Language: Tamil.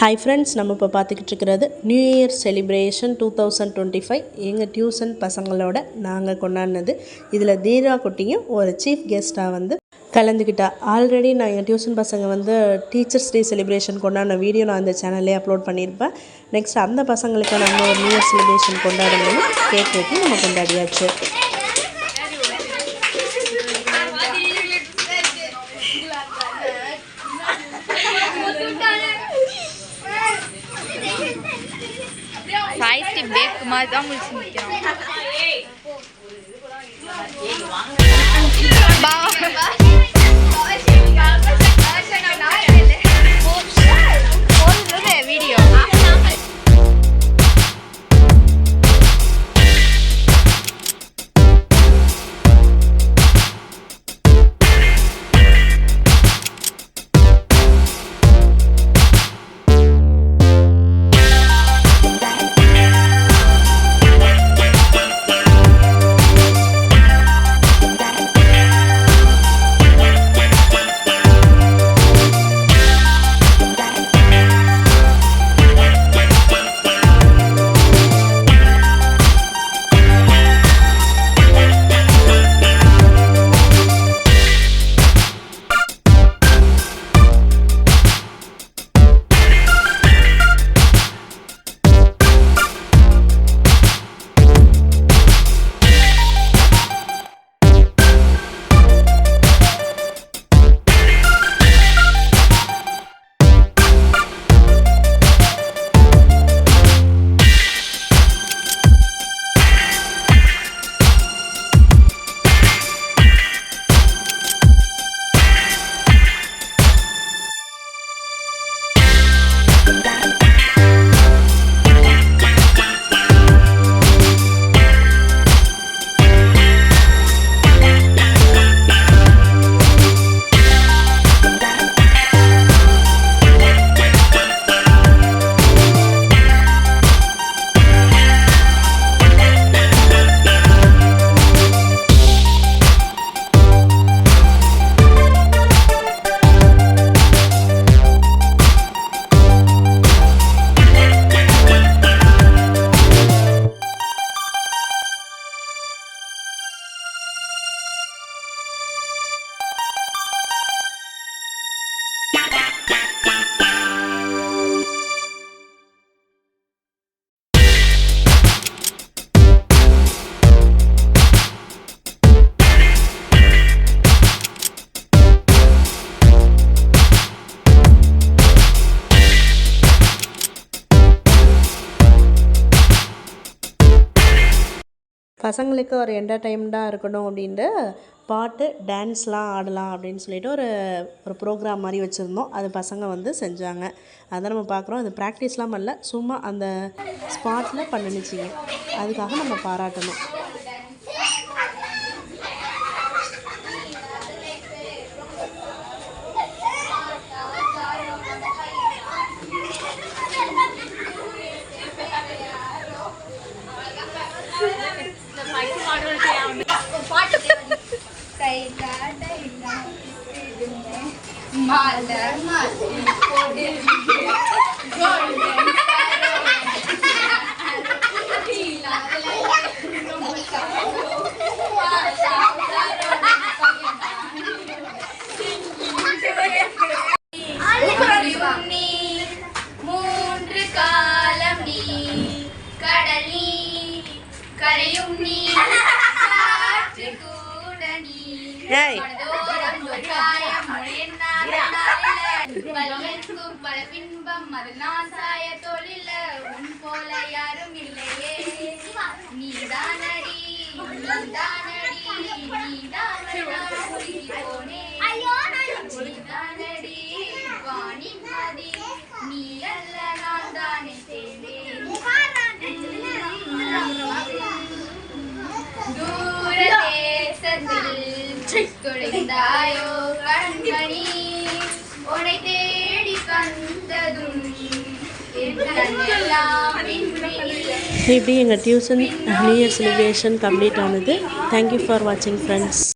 ஹாய் ஃப்ரெண்ட்ஸ், நம்ம இப்போ பார்த்துக்கிட்டு இருக்கிறது நியூ இயர் செலிப்ரேஷன் 2025 எங்கள் டியூஷன் பசங்களோட நாங்கள் கொண்டாடினது. இதில் தீரா குட்டியும் ஒரு சீஃப் கெஸ்ட்டாக வந்து கலந்துக்கிட்டா. ஆல்ரெடி நான் எங்கள் டியூஷன் பசங்க வந்து டீச்சர்ஸ் டே செலிப்ரேஷன் கொண்டாடின வீடியோ நான் அந்த சேனல்லே அப்லோட் பண்ணியிருப்பேன். நெக்ஸ்ட் அந்த பசங்களுக்கு நம்ம ஒரு நியூ இயர் செலிப்ரேஷன் கொண்டாடணும்னு கேக் வெட்டி நம்ம கொண்டாடியாச்சு. சாய்ஸ்டி பேக் மாதிரி தான் முடிச்சு நிற்கிறோம். வீடியோ பசங்களுக்கு ஒரு என்டர்டைன்மெண்ட்டாக இருக்கணும் அப்படின்ட்டு பாட்டு டான்ஸ்லாம் ஆடலாம் அப்படின்னு சொல்லிட்டு ஒரு ப்ரோக்ராம் மாதிரி வச்சுருந்தோம். அது பசங்க வந்து செஞ்சாங்க. அதை நம்ம பார்க்குறோம். அது ப்ராக்டிஸ்லாம் பண்ணல, சும்மா அந்த ஸ்பாட்டில் பண்ணிச்சிங்க. அதுக்காக நம்ம பாராட்டணும். மூன்று காலம் நீ கடல் நீ கரையும் நீ காற்று கூட நீ பல பின்பம் மறுநாசாய தொழில உன் போல யாரும் இல்லையே. நீதானடி நீதானடி நீதானடி நீதானடி வாணிமதி நீ அல்ல நான் தானே செய்வேன். தூர தேசத்தில் தொலைந்தாயோ கண்மணி உன்னை தேடி கண்டதும் இப்படி எங்கள் tuition new year celebration complete ஆனது. தேங்க்யூ ஃபார் வாட்சிங் ஃப்ரெண்ட்ஸ்.